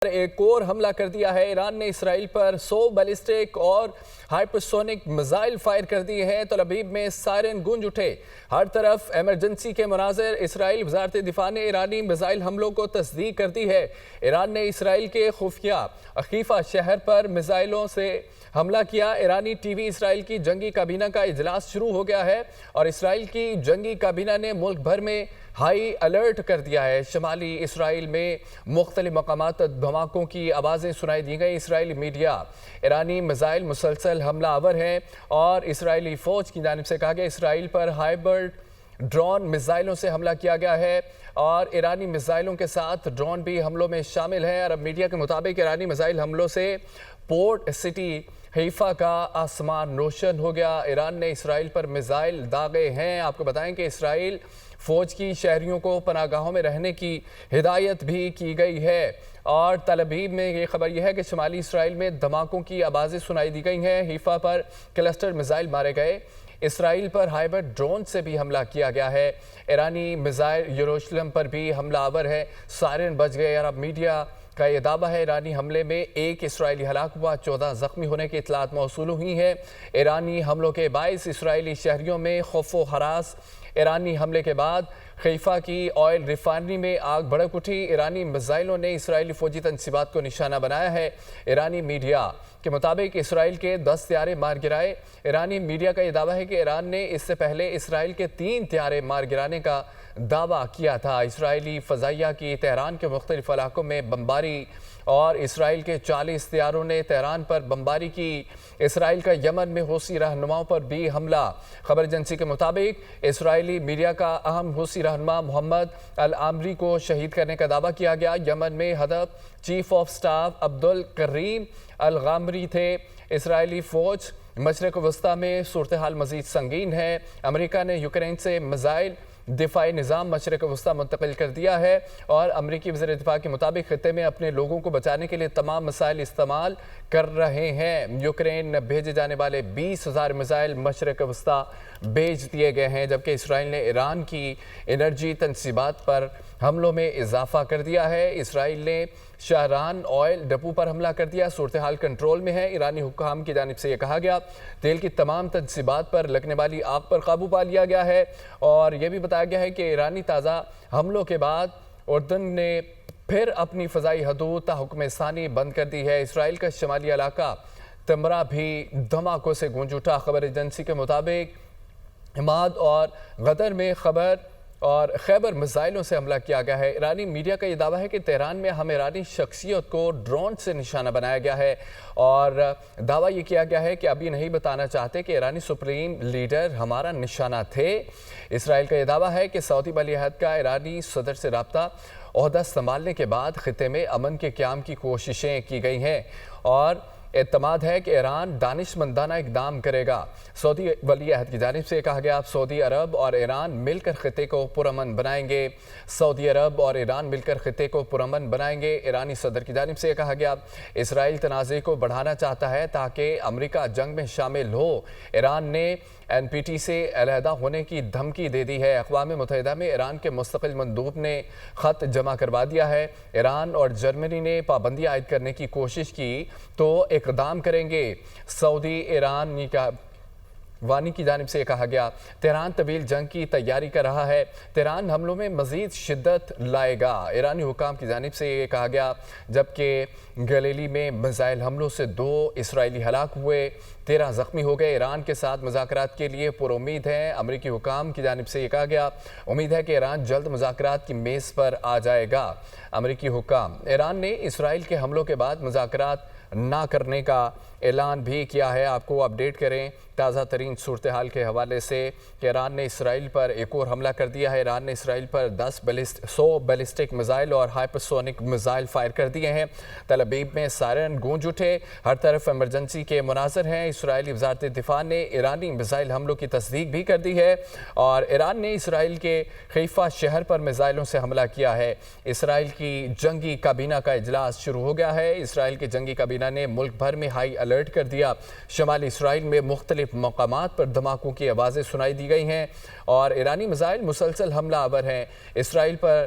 ایک اور حملہ کر دیا ہے۔ ایران نے اسرائیل پر 100 بیلسٹک اور ہائپرسونک میزائل فائر کر دیے ہیں۔ تل ابیب میں سائرن گونج اٹھے، ہر طرف ایمرجنسی کے مناظر۔ اسرائیل وزارت دفاع نے ایرانی میزائل حملوں کو تصدیق کر دی ہے۔ ایران نے اسرائیل کے خفیہ حیفا شہر پر میزائلوں سے حملہ کیا۔ ایرانی ٹی وی اسرائیل کی جنگی کابینہ کا اجلاس شروع ہو گیا ہے اور اسرائیل کی جنگی کابینہ نے ملک بھر میں ہائی الرٹ کر دیا ہے۔ شمالی اسرائیل میں مختلف مقامات پر دھماکوں کی آوازیں سنائی دی گئی۔ اسرائیلی میڈیا ایرانی میزائل مسلسل حملہ آور ہیں اور اسرائیلی فوج کی جانب سے کہا گیا اسرائیل پر ہائبرڈ ڈرون میزائلوں سے حملہ کیا گیا ہے اور ایرانی میزائلوں کے ساتھ ڈرون بھی حملوں میں شامل ہیں۔ عرب میڈیا کے مطابق ایرانی میزائل حملوں سے پورٹ سٹی حیفا کا آسمان روشن ہو گیا۔ ایران نے اسرائیل پر میزائل داغے ہیں۔ آپ کو بتائیں کہ اسرائیل فوج کی شہریوں کو پناہ گاہوں میں رہنے کی ہدایت بھی کی گئی ہے اور تل ابیب میں یہ خبر یہ ہے کہ شمالی اسرائیل میں دھماکوں کی آوازیں سنائی دی گئی ہیں۔ حیفا پر کلسٹر میزائل مارے گئے۔ اسرائیل پر ہائبرڈ ڈرون سے بھی حملہ کیا گیا ہے۔ ایرانی میزائل یروشلم پر بھی حملہ آور ہے، سائرن بج گئے۔ عرب میڈیا کا یہ دعویٰ ہے ایرانی حملے میں ایک اسرائیلی ہلاک ہوا، 14 زخمی ہونے کی اطلاعات موصول ہوئی ہیں۔ ایرانی حملوں کے باعث اسرائیلی شہریوں میں خوف و ہراس۔ ایرانی حملے کے بعد حیفا کی آئل ریفائنری میں آگ بھڑک اٹھی۔ ایرانی میزائلوں نے اسرائیلی فوجی تنصیبات کو نشانہ بنایا ہے۔ ایرانی میڈیا کے مطابق اسرائیل کے 10 طیارے مار گرائے۔ ایرانی میڈیا کا یہ دعویٰ ہے کہ ایران نے اس سے پہلے اسرائیل کے 3 طیارے مار گرانے کا دعویٰ کیا تھا۔ اسرائیلی فضائیہ کی تہران کے مختلف علاقوں میں بمباری اور اسرائیل کے 40 طیاروں نے تہران پر بمباری کی۔ اسرائیل کا یمن میں حوثی رہنماؤں پر بھی حملہ۔ خبر ایجنسی کے مطابق اسرائیلی میڈیا کا اہم حوثی رہنما محمد العامری کو شہید کرنے کا دعویٰ کیا گیا۔ یمن میں ہدف چیف آف سٹاف عبدالکریم الغامری تھے۔ اسرائیلی فوج مشرق وسطی میں صورتحال مزید سنگین ہے۔ امریکہ نے یوکرین سے میزائل دفاعی نظام مشرق وسطی منتقل کر دیا ہے اور امریکی وزیر دفاع کے مطابق خطے میں اپنے لوگوں کو بچانے کے لیے تمام مسائل استعمال کر رہے ہیں۔ یوکرین بھیجے جانے والے 20,000 میزائل مشرق وسطی بھیج دیے گئے ہیں، جبکہ اسرائیل نے ایران کی انرجی تنصیبات پر حملوں میں اضافہ کر دیا ہے۔ اسرائیل نے شاہران آئل ڈپو پر حملہ کر دیا، صورتحال کنٹرول میں ہے۔ ایرانی حکام کی جانب سے یہ کہا گیا تیل کی تمام تنصیبات پر لگنے والی آگ پر قابو پا لیا گیا ہے اور یہ بھی بتایا گیا ہے کہ ایرانی تازہ حملوں کے بعد اردن نے پھر اپنی فضائی حدود تا حکم ثانی بند کر دی ہے۔ اسرائیل کا شمالی علاقہ تمرا بھی دھماکوں سے گونج اٹھا۔ خبر ایجنسی کے مطابق حماد اور غدر میں خیبر میزائلوں سے حملہ کیا گیا ہے۔ ایرانی میڈیا کا یہ دعویٰ ہے کہ تہران میں ہم ایرانی شخصیت کو ڈرون سے نشانہ بنایا گیا ہے اور دعویٰ یہ کیا گیا ہے کہ ابھی نہیں بتانا چاہتے کہ ایرانی سپریم لیڈر ہمارا نشانہ تھے۔ اسرائیل کا یہ دعویٰ ہے کہ سعودی ولی عہد کا ایرانی صدر سے رابطہ عہدہ سنبھالنے کے بعد خطے میں امن کے قیام کی کوششیں کی گئی ہیں اور اعتماد ہے کہ ایران دانشمندانہ اقدام کرے گا۔ سعودی ولی عہد کی جانب سے کہا گیا سعودی عرب اور ایران مل کر خطے کو پرامن بنائیں گے۔ سعودی عرب اور ایران مل کر خطے کو پرامن بنائیں گے۔ ایرانی صدر کی جانب سے کہا گیا اسرائیل تنازع کو بڑھانا چاہتا ہے تاکہ امریکہ جنگ میں شامل ہو۔ ایران نے NPT سے علیحدہ ہونے کی دھمکی دے دی ہے۔ اقوام متحدہ میں ایران کے مستقل مندوب نے خط جمع کروا دیا ہے۔ ایران اور جرمنی نے پابندیاں عائد کرنے کی کوشش کی تو اقدام کریں گے۔ سعودی ایرانی وانی کی جانب سے کہا گیا تہران طویل جنگ کی تیاری کر رہا ہے، تہران حملوں میں مزید شدت لائے گا۔ ایرانی حکام کی جانب سے یہ کہا گیا جبکہ گلیلی میں میزائل حملوں سے 2 اسرائیلی ہلاک ہوئے، 13 زخمی ہو گئے۔ ایران کے ساتھ مذاکرات کے لیے پر امید ہیں۔ امریکی حکام کی جانب سے یہ کہا گیا امید ہے کہ ایران جلد مذاکرات کی میز پر آ جائے گا۔ امریکی حکام ایران نے اسرائیل کے حملوں کے بعد مذاکرات نہ کرنے کا اعلان بھی کیا ہے۔ آپ کو اپڈیٹ کریں تازہ ترین صورتحال کے حوالے سے کہ ایران نے اسرائیل پر ایک اور حملہ کر دیا ہے۔ ایران نے اسرائیل پر 100 بیلسٹک میزائل اور ہائپرسونک میزائل فائر کر دیے ہیں۔ تل ابیب میں سائرن گونج اٹھے، ہر طرف ایمرجنسی کے مناظر ہیں۔ اسرائیلی وزارت دفاع نے ایرانی میزائل حملوں کی تصدیق بھی کر دی ہے اور ایران نے اسرائیل کے حیفا شہر پر میزائلوں سے حملہ کیا ہے۔ اسرائیل کی جنگی کابینہ کا اجلاس شروع ہو گیا ہے۔ اسرائیل کی جنگی کابینہ نے ملک بھر میں ہائی الرٹ کر دیا۔ شمالی اسرائیل میں مختلف مقامات پر دھماکوں کی آوازیں سنائی دی گئی ہیں اور ایرانی میزائل مسلسل حملہ آور ہیں۔ اسرائیل پر